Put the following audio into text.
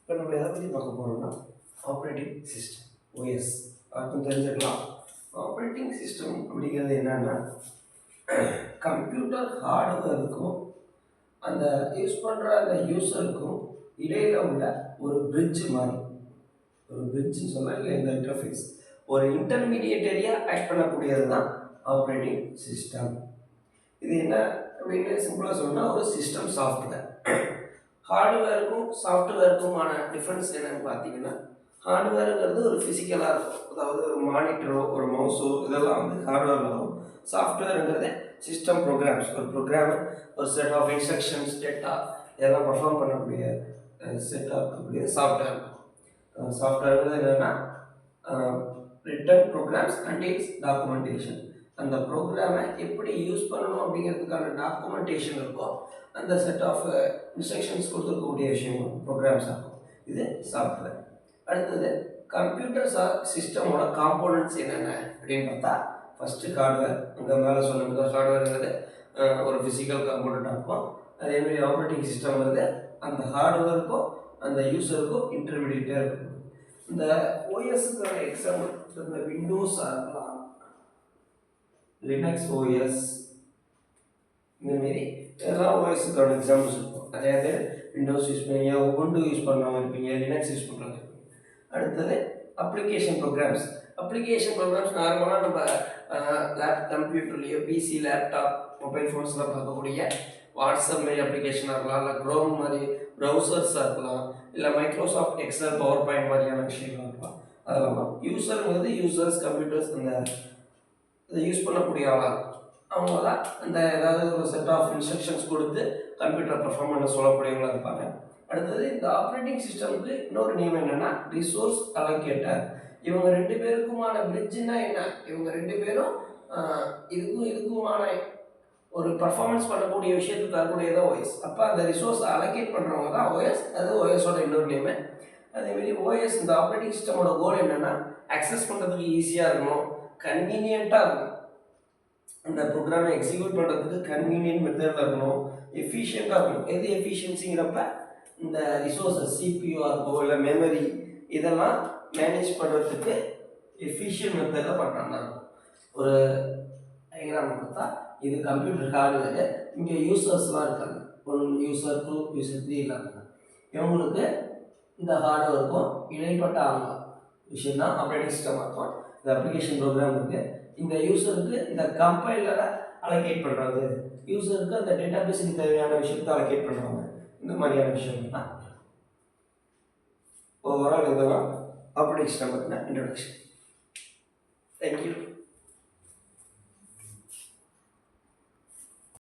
இப்போ நம்ம எதை பற்றி பார்க்க போகிறோம்னா ஆப்ரேட்டிங் சிஸ்டம் ஓஎஸ் அதுக்கும் தெரிஞ்சுக்கலாம். ஆப்ரேட்டிங் சிஸ்டம் அப்படிங்கிறது என்னன்னா கம்ப்யூட்டர் ஹார்ட்வேருக்கும் அந்த யூஸ் பண்ணுற அந்த யூஸருக்கும் இடையில் உள்ள ஒரு பிரிட்ஜ் மாதிரி, ஒரு பிரிட்ஜ்னு சொன்னால் இல்லை இந்த இன்டர்ஃபேஸ் ஒரு இன்டர்மீடியேட்டரியாக ஆக்ட் பண்ணக்கூடியது தான் ஆப்ரேட்டிங் சிஸ்டம். இது என்ன அப்படின்னு சிம்பிளாக சொன்னால் ஒரு சிஸ்டம் சாஃப்ட்வேர். ஹார்ட்வேருக்கும் சாஃப்ட்வேருக்குமான டிஃப்ரென்ஸ் என்னென்னு பார்த்தீங்கன்னா, ஹார்ட்வேருங்கிறது ஒரு ஃபிசிக்கலாக இருக்கும், அதாவது ஒரு மானிட்டரோ ஒரு மவுஸோ இதெல்லாம் வந்து ஹார்ட்வேரில் வரும். சாஃப்ட்வேருங்கிறது சிஸ்டம் ப்ரோக்ராம்ஸ், ஒரு ப்ரோக்ராம் ஒரு செட் ஆஃப் இன்ஸ்ட்ரக்ஷன்ஸ் டேட்டா இதெல்லாம் பர்ஃபார்ம் பண்ணக்கூடிய செட் ஆகக்கூடிய சாஃப்ட்வேர். சாஃப்ட்வேருங்கிறது என்னென்னா ரிட்டன் ப்ரோக்ராம்ஸ் கண்டெய்ன்ஸ் டாக்குமெண்டேஷன். அந்த ப்ரோக்ராமை எப்படி யூஸ் பண்ணணும் அப்படிங்கிறதுக்கான டாக்குமெண்டேஷன் இருக்கும். அந்த செட் ஆஃப் இன்ஸ்ட்ரக்ஷன்ஸ் கொடுத்துருக்கக்கூடிய விஷயம் ப்ரோக்ராம்ஸ் ஆகும். இது சாஃப்ட்வேர். அடுத்தது கம்ப்யூட்டர் சிஸ்டமோட காம்போனன்ட்ஸ் என்னென்ன அப்படின்னு பார்த்தா, ஃபஸ்ட்டு ஹார்ட்வேர். அங்கே மேலே சொன்ன ஹார்ட்வேருங்கிறது ஒரு ஃபிசிக்கல் காம்போனண்ட்டாக இருக்கும். அதேமாதிரி ஆப்ரேட்டிங் சிஸ்டம்ங்கிறது அந்த ஹார்ட்வேருக்கும் அந்த யூஸருக்கும் இன்டர்மீடியேட்டாக இருக்கும். இந்த ஓஎஸ்க்கான எக்ஸாம்பிள் இந்த விண்டோஸாக இருக்கலாம், லினக்ஸ் ஓஎஸ், இந்தமாரி எல்லா ஓஎஸுக்கான எக்ஸாம்பிள்ஸ் இருக்கும். அதாவது விண்டோஸ் யூஸ் பண்ணுவீங்க, உபுண்டு யூஸ் பண்ணுறவங்க இருப்பீங்க, லினக்ஸ் யூஸ் பண்ணுறவங்க இருப்பீங்க. அடுத்தது அப்ளிகேஷன் ப்ரோக்ராம்ஸ். அப்ளிகேஷன் ப்ரோக்ராம்ஸ் நார்மலாக நம்ம கம்ப்யூட்டர்லேயோ பிசி லேப்டாப் மொபைல் ஃபோன்ஸில் பார்க்கக்கூடிய வாட்ஸ்அப் மாரி அப்ளிகேஷனாக இருக்கலாம், இல்லை க்ரோம் மாதிரி ப்ரௌசர்ஸாக இருக்கலாம், இல்லை மைக்ரோசாஃப்ட் எக்ஸல் பவர் பாயிண்ட் மாதிரியான விஷயங்கள் இருக்கலாம். அதெல்லாம் யூஸருங்கிறது யூசர்ஸ் கம்ப்யூட்டர்ஸ் அந்த இதை யூஸ் பண்ணக்கூடிய ஆளாக இருக்கும். அவங்க தான் அந்த ஏதாவது ஒரு செட் ஆஃப் இன்ஸ்ட்ரக்ஷன்ஸ் கொடுத்து கம்ப்யூட்டர் பர்ஃபார்ம் பண்ண சொல்லக்கூடியவங்களாக இருப்பாங்க. அடுத்தது இந்த ஆப்ரேட்டிங் சிஸ்டமுக்கு இன்னொரு நேம் என்னென்னா ரிசோர்ஸ் அலோகேட்டர். இவங்க ரெண்டு பேருக்குமான பிரிட்ஜுன்னா என்ன, இவங்க ரெண்டு பேரும் இதுக்குமான ஒரு பர்ஃபார்மன்ஸ் பண்ணக்கூடிய விஷயத்துக்கு தரக்கூடியதான் ஓஎஸ். அப்போ அந்த ரிசோர்ஸ் அலோகேட் பண்ணுறவங்க தான் ஓஎஸ். அது ஓஎஸோட இன்னொரு நேமு. அதேமாரி ஓஎஸ் இந்த ஆப்ரேட்டிங் சிஸ்டமோட கோல் என்னென்னா அக்சஸ் பண்ணுறதுக்கு ஈஸியாக இருக்கணும், கன்வீனியண்ட்டாக இருக்கணும், அந்த ப்ரோக்ராமை எக்ஸிக்யூட் பண்ணுறதுக்கு கன்வீனியன்ட் மெத்தடில் இருக்கணும், எஃபிஷியண்ட்டாக இருக்கணும். எது எஃபிஷியன்சிங்கிறப்ப இந்த ரிசோர்ஸஸ் சிபியூஆர் இருக்கோ இல்லை மெமரி இதெல்லாம் மேனேஜ் பண்ணுறதுக்கு எஃபிஷியன்ட் மெத்தடில் பண்ணுறாங்க. ஒரு டயக்ராம் பார்த்தா இது கம்ப்யூட்டர் ஹார்ட்வேரு, இங்கே யூசர்ஸ்லாம் இருக்காங்க, யூசர் 2 யூசர் 3 இருக்காங்க. இவங்களுக்கு இந்த ஹார்ட்வேருக்கும் இடைப்பட்ட விஷயம் தான் ஆப்ரேட்டிங் சிஸ்டம் இருக்கும். இந்த அப்ளிகேஷன் ப்ரோக்ராம் இருக்குது. இந்த யூசருக்கு இந்த கம்பைலரை அலோகேட் பண்ணுறது, யூசருக்கு அந்த டேட்டா பேஸுக்கு தேவையான விஷயத்தை அலோகேட் பண்ணுறாங்க. இந்த மாதிரியான விஷயம் தான் ஓவரால் இதெல்லாம் ஆப்ரேட்டிங் சிஸ்டம் பற்றின இன்ட்ரடக்ஷன். தேங்க்யூ.